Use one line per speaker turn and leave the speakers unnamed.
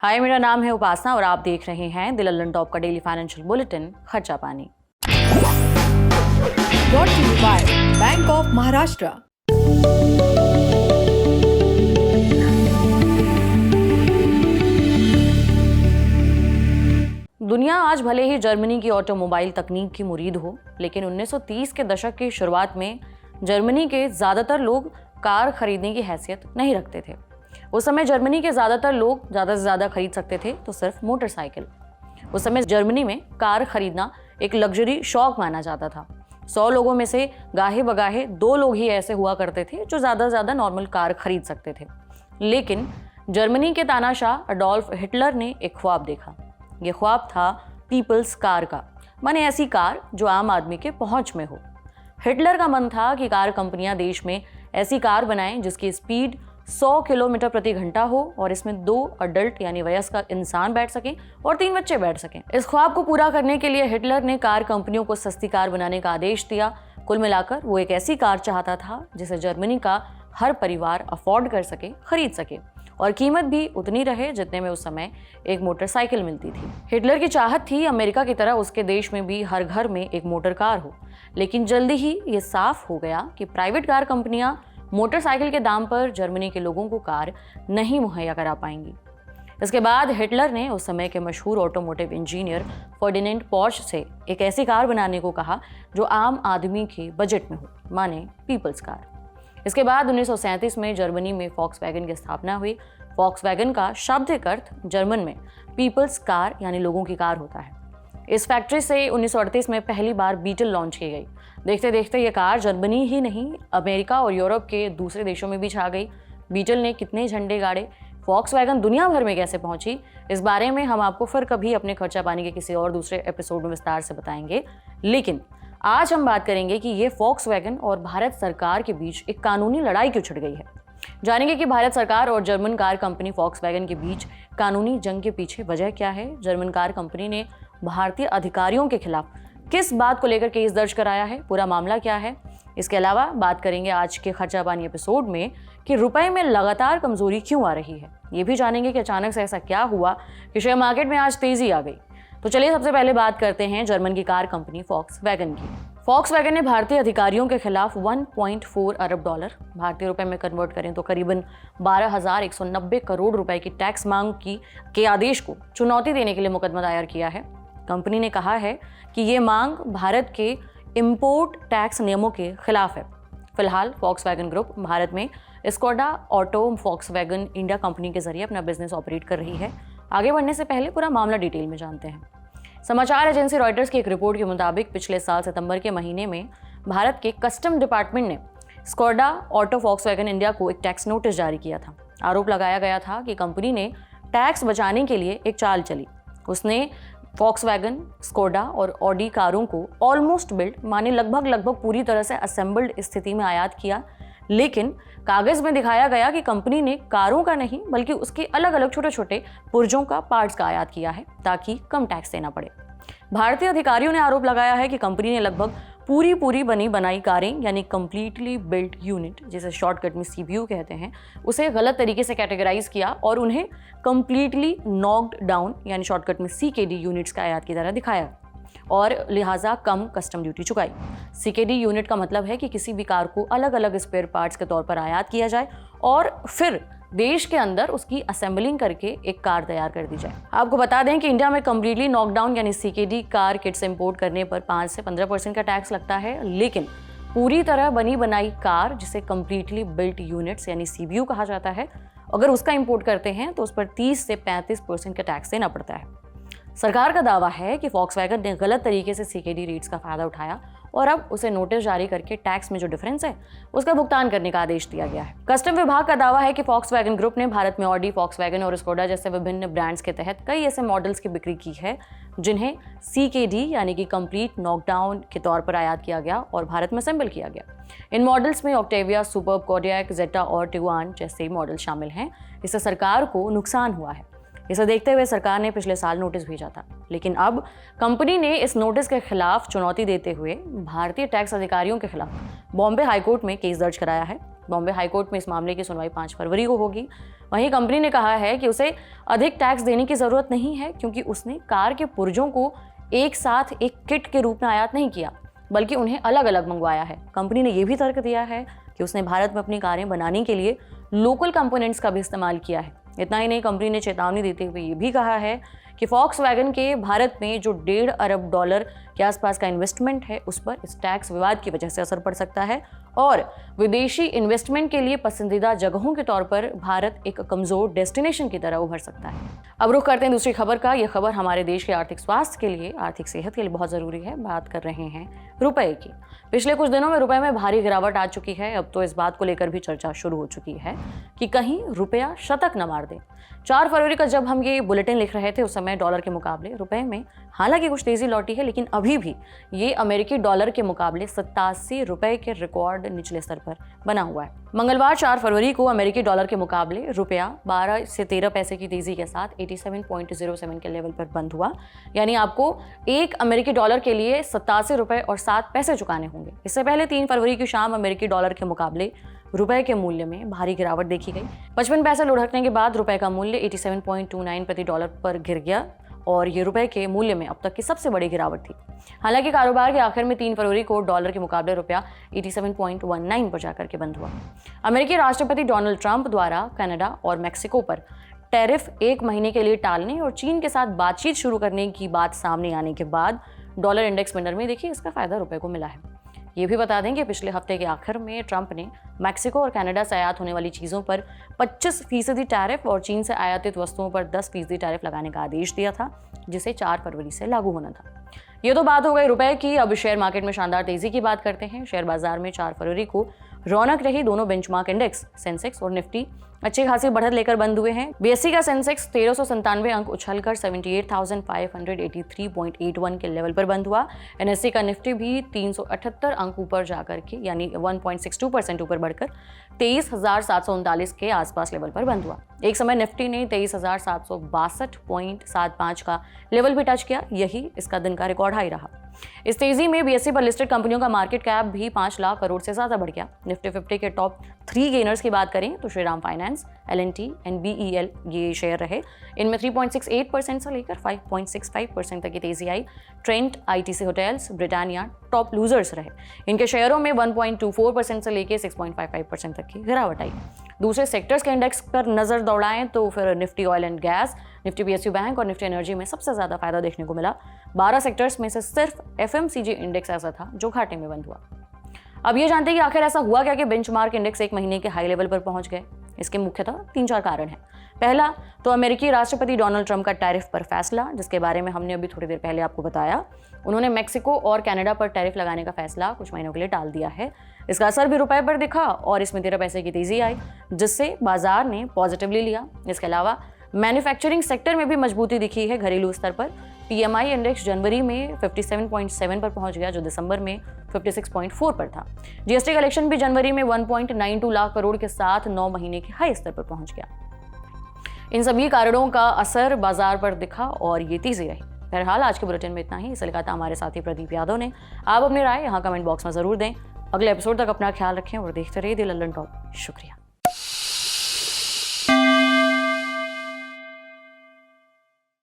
हाय, मेरा नाम है उपासना और आप देख रहे हैं द लंदन टॉप का डेली फाइनेंशियल बुलेटिन खर्चा पानी।
Brought to you by bank of Maharashtra.
दुनिया आज भले ही जर्मनी की ऑटोमोबाइल तकनीक की मुरीद हो, लेकिन 1930 के दशक की शुरुआत में जर्मनी के ज़्यादातर लोग कार खरीदने की हैसियत नहीं रखते थे। उस समय जर्मनी के ज़्यादातर लोग ज़्यादा से ज़्यादा खरीद सकते थे तो सिर्फ मोटरसाइकिल। उस समय जर्मनी में कार खरीदना एक लग्जरी शौक माना जाता था। 100 लोगों में से गाहे बगाहे 2 लोग ही ऐसे हुआ करते थे जो ज़्यादा से ज़्यादा नॉर्मल कार खरीद सकते थे। लेकिन जर्मनी के तानाशाह अडोल्फ हिटलर ने एक ख्वाब देखा। ये ख्वाब था पीपल्स कार का, माने ऐसी कार जो आम आदमी के पहुंच में हो। हिटलर का मन था कि कार कंपनियां देश में ऐसी कार बनाएं जिसकी स्पीड 100 किलोमीटर प्रति घंटा हो और इसमें 2 अडल्ट यानी वयस्क इंसान बैठ सकें और 3 बच्चे बैठ सकें। इस ख्वाब को पूरा करने के लिए हिटलर ने कार कंपनियों को सस्ती कार बनाने का आदेश दिया। कुल मिलाकर वो एक ऐसी कार चाहता था जिसे जर्मनी का हर परिवार अफोर्ड कर सके, खरीद सके और कीमत भी उतनी रहे जितने में उस समय एक मोटरसाइकिल मिलती थी। हिटलर की चाहत थी अमेरिका की तरह उसके देश में भी हर घर में एक मोटर कार हो, लेकिन जल्दी ही ये साफ हो गया कि प्राइवेट कार कंपनियां मोटरसाइकिल के दाम पर जर्मनी के लोगों को कार नहीं मुहैया करा पाएंगी। इसके बाद हिटलर ने उस समय के मशहूर ऑटोमोटिव इंजीनियर फर्डिनेंड पोर्श से एक ऐसी कार बनाने को कहा जो आम आदमी के बजट में हो, माने पीपल्स कार। इसके बाद 1937 में जर्मनी में फॉक्सवैगन की स्थापना हुई। फॉक्सवैगन का शाब्दिक अर्थ जर्मन में पीपल्स कार यानी लोगों की कार होता है। इस फैक्ट्री से 1938 में पहली बार बीटल लॉन्च की गई। देखते देखते ये कार जर्मनी ही नहीं, अमेरिका और यूरोप के दूसरे देशों में भी छा गई। बीटल ने कितने झंडे गाड़े, फॉक्सवैगन दुनिया भर में कैसे पहुंची, इस बारे में हम आपको फिर कभी अपने खर्चा पानी के किसी और दूसरे एपिसोड में विस्तार से बताएंगे। लेकिन आज हम बात करेंगे कि ये फॉक्सवैगन और भारत सरकार के बीच एक कानूनी लड़ाई क्यों छिड़ गई है। जानेंगे कि भारत सरकार और जर्मन कार कंपनी फॉक्सवैगन के बीच कानूनी जंग के पीछे वजह क्या है। जर्मन कार कंपनी ने भारतीय अधिकारियों के खिलाफ किस बात को लेकर केस दर्ज कराया है, पूरा मामला क्या है। इसके अलावा बात करेंगे आज के खर्चा पानी एपिसोड में कि रुपए में लगातार कमजोरी क्यों आ रही है। ये भी जानेंगे कि अचानक से ऐसा क्या हुआ कि शेयर मार्केट में आज तेजी आ गई। तो चलिए सबसे पहले बात करते हैं जर्मन की कार कंपनी फॉक्सवैगन की। फॉक्सवैगन ने भारतीय अधिकारियों के खिलाफ 1.4 अरब डॉलर, भारतीय रुपए में कन्वर्ट करें तो करीबन 12,190 करोड़ रुपए की टैक्स मांग के आदेश को चुनौती देने के लिए मुकदमा दायर किया है। कंपनी ने कहा है कि ये मांग भारत के इंपोर्ट टैक्स नियमों के खिलाफ है। फिलहाल फॉक्सवैगन ग्रुप भारत में Skoda auto Volkswagen India company के जरिए अपना बिजनेस ऑपरेट कर रही है। आगे बढ़ने से पहले पूरा मामला डिटेल में जानते हैं। समाचार एजेंसी रॉयटर्स की एक रिपोर्ट के मुताबिक पिछले साल सितंबर के महीने में भारत के कस्टम डिपार्टमेंट ने स्कोडा ऑटो फॉक्सवैगन इंडिया को एक टैक्स नोटिस जारी किया था। आरोप लगाया गया था कि कंपनी ने टैक्स बचाने के लिए एक चाल चली। उसने फॉक्सवैगन, स्कोडा और ऑडी कारों को ऑलमोस्ट बिल्ड, माने लगभग पूरी तरह से असेंबल्ड स्थिति में आयात किया, लेकिन कागज में दिखाया गया कि कंपनी ने कारों का नहीं बल्कि उसके अलग अलग छोटे छोटे पुर्जों का पार्ट्स का आयात किया है ताकि कम टैक्स देना पड़े। भारतीय अधिकारियों ने आरोप लगाया है कि कंपनी ने लगभग पूरी बनी बनाई कारें यानी कंप्लीटली बिल्ट यूनिट, जिसे शॉर्टकट में सीपीयू कहते हैं, उसे गलत तरीके से कैटेगराइज किया और उन्हें कंप्लीटली नॉक्ड डाउन यानी शॉर्टकट में सीकेडी यूनिट्स का आयात की तरह दिखाया और लिहाजा कम कस्टम ड्यूटी चुकाई। सीकेडी यूनिट का मतलब है कि किसी भी कार को अलग अलग स्पेयर पार्ट्स के तौर पर आयात किया जाए और फिर देश के अंदर उसकी असेंबलिंग करके एक कार तैयार कर दी जाए। आपको बता दें कि इंडिया में कंप्लीटली नॉकडाउन यानी सीकेडी कार किट्स इंपोर्ट करने पर 5 से 15% का टैक्स लगता है, लेकिन पूरी तरह बनी बनाई कार जिसे कंप्लीटली बिल्ट यूनिट्स यानी सीबीयू कहा जाता है, अगर उसका इंपोर्ट करते हैं तो उस पर 30 से 35% का टैक्स देना पड़ता है। सरकार का दावा है कि फॉक्सवैगन ने गलत तरीके से सीकेडी रेट्स का फायदा उठाया और अब उसे नोटिस जारी करके टैक्स में जो डिफरेंस है उसका भुगतान करने का आदेश दिया गया है। कस्टम विभाग का दावा है कि फॉक्सवैगन ग्रुप ने भारत में ऑडी, फॉक्सवैगन और स्कोडा जैसे विभिन्न ब्रांड्स के तहत कई ऐसे मॉडल्स की बिक्री की है जिन्हें सीकेडी यानी कि कंप्लीट नॉकडाउन के तौर पर आयात किया गया और भारत में असेंबल किया गया। इन मॉडल्स में ऑक्टेविया, सुपर्ब, कोडियक, जेटा और टिगुआन जैसे मॉडल शामिल हैं। इससे सरकार को नुकसान हुआ है। इसे देखते हुए सरकार ने पिछले साल नोटिस भेजा था, लेकिन अब कंपनी ने इस नोटिस के खिलाफ चुनौती देते हुए भारतीय टैक्स अधिकारियों के खिलाफ बॉम्बे हाईकोर्ट में केस दर्ज कराया है। बॉम्बे हाईकोर्ट में इस मामले की सुनवाई 5 फरवरी को होगी। वहीं कंपनी ने कहा है कि उसे अधिक टैक्स देने की ज़रूरत नहीं है, क्योंकि उसने कार के पुर्जों को एक साथ एक किट के रूप में आयात नहीं किया, बल्कि उन्हें अलग अलग मंगवाया है। कंपनी ने यह भी तर्क दिया है कि उसने भारत में अपनी कारें बनाने के लिए लोकल कंपोनेंट्स का भी इस्तेमाल किया है। इतना ही नहीं, कंपनी ने चेतावनी देते हुए ये भी कहा है कि वॉक्सवैगन के भारत में जो $1.5 अरब के आसपास का इन्वेस्टमेंट है, उस पर इस टैक्स विवाद की वजह से असर पड़ सकता है और विदेशी इन्वेस्टमेंट के लिए पसंदीदा जगहों के तौर पर भारत एक कमजोर डेस्टिनेशन की तरह उभर सकता है। अब रुख करते हैं दूसरी खबर का। यह खबर हमारे देश के आर्थिक स्वास्थ्य के लिए, आर्थिक सेहत के लिए बहुत जरूरी है। बात कर रहे हैं रुपए की। पिछले कुछ दिनों में रुपए में भारी गिरावट आ चुकी है। अब तो इस बात को लेकर भी चर्चा शुरू हो चुकी है कि कहीं रुपया शतक न मार दे। 4 फरवरी का जब हम ये बुलेटिन लिख रहे थे, उस समय डॉलर के मुकाबले रुपए में हालांकि कुछ तेजी लौटी है, लेकिन अभी भी ये अमेरिकी डॉलर के मुकाबले 87 रुपए के रिकॉर्ड निचले स्तर पर बना हुआ है। मंगलवार 4 फरवरी को अमेरिकी डॉलर के मुकाबले रुपया 12 से 13 पैसे की तेजी के साथ 87.07 के लेवल पर बंद हुआ। यानी आपको एक अमेरिकी डॉलर के लिए 87 रुपए और 7 पैसे चुकाने होंगे। इससे पहले 3 फरवरी की शाम अमेरिकी डॉलर के मुकाबले रुपए के मूल्य में भारी गिरावट देखी गई। 55 पैसे लुढ़कने के बाद रुपए का मूल्य 87.29 प्रति डॉलर पर गिर गया और ये रुपए के मूल्य में अब तक की सबसे बड़ी गिरावट थी। हालांकि कारोबार के आखिर में 3 फरवरी को डॉलर के मुकाबले रुपया 87.19 पर जाकर के बंद हुआ। अमेरिकी राष्ट्रपति डोनाल्ड ट्रंप द्वारा कनाडा और मेक्सिको पर टैरिफ 1 महीने के लिए टालने और चीन के साथ बातचीत शुरू करने की बात सामने आने के बाद डॉलर इंडेक्स में नरमी देखी। इसका फायदा रुपए को मिला है। ये भी बता दें कि पिछले हफ्ते के आखिर में ट्रंप ने मैक्सिको और कनाडा से आयात होने वाली चीज़ों पर 25% टैरिफ और चीन से आयातित वस्तुओं पर 10% टैरिफ लगाने का आदेश दिया था, जिसे 4 फरवरी से लागू होना था। ये तो बात हो गई रुपए की। अब शेयर मार्केट में शानदार तेजी की बात करते हैं। शेयर बाजार में 4 फरवरी को रौनक रही। दोनों बेंचमार्क इंडेक्स सेंसेक्स और निफ्टी अच्छी खासी बढ़त लेकर बंद हुए हैं। बीएसई का सेंसेक्स 1397 अंक उछलकर 78,583.81 के लेवल पर बंद हुआ। एनएसई का निफ्टी भी 378 अंक ऊपर जाकर के यानी 1.62% ऊपर बढ़कर 23,739 के आसपास लेवल पर बंद हुआ। एक समय निफ्टी ने 23,762.75 का लेवल भी टच किया। यही इसका दिन का रिकॉर्ड हाई रहा। इस तेजी में बीएसई पर लिस्टेड कंपनियों का मार्केट कैप भी 5 लाख करोड़ से ज्यादा बढ़ गया। निफ्टी 50 के टॉप 3 गेनर्स की बात करें तो श्रीराम फाइनेंस, L&T, NBEL ये शेयर रहे। इनमें 3.68% से लेकर 5.65% तक की तेजी आई। Trent, ITC hotels, Britannia top losers रहे। इनके शेयरों में 1.24% से लेकर 6.55% तक की गिरावट आई। दूसरे सेक्टर्स के इंडेक्स पर नजर दौड़ाएं तो फिर Nifty oil and gas, Nifty PSU bank और निफ्टी एनर्जी में सबसे ज्यादा फायदा देखने को मिला। 12 सेक्टर्स में से सिर्फ FMCG इंडेक्स ऐसा था जो घाटे में बंद हुआ। अब ये जानते हैं कि आखिर ऐसा हुआ क्या कि बेंचमार्क इंडेक्स 1 महीने के हाई लेवल पर पहुंच गए। इसके मुख्यतः 3-4 कारण हैं। पहला तो अमेरिकी राष्ट्रपति डोनाल्ड ट्रंप का टैरिफ पर फैसला, जिसके बारे में हमने अभी थोड़ी देर पहले आपको बताया। उन्होंने मेक्सिको और कनाडा पर टैरिफ लगाने का फैसला कुछ महीनों के लिए टाल दिया है। इसका असर भी रुपए पर दिखा और इसमें 13 पैसे की तेजी आई, जिससे बाजार ने पॉजिटिवली लिया। इसके अलावा मैन्युफैक्चरिंग सेक्टर में भी मजबूती दिखी है। घरेलू स्तर पर PMI इंडेक्स जनवरी में 57.7 पर पहुंच गया, जो दिसंबर में 56.4 पर था। GST कलेक्शन भी जनवरी में 1.92 लाख करोड़ के साथ 9 महीने के हाई स्तर पर पहुंच गया। इन सभी कारणों का असर बाजार पर दिखा और ये तेजी रही। बहरहाल आज के बुलेटिन में इतना ही। इसे लिखा था हमारे साथी प्रदीप यादव ने। आप अपनी राय यहाँ कमेंट बॉक्स में जरूर दें। अगले एपिसोड तक अपना ख्याल रखें और देखते रहिए द लल्लन टॉप। शुक्रिया।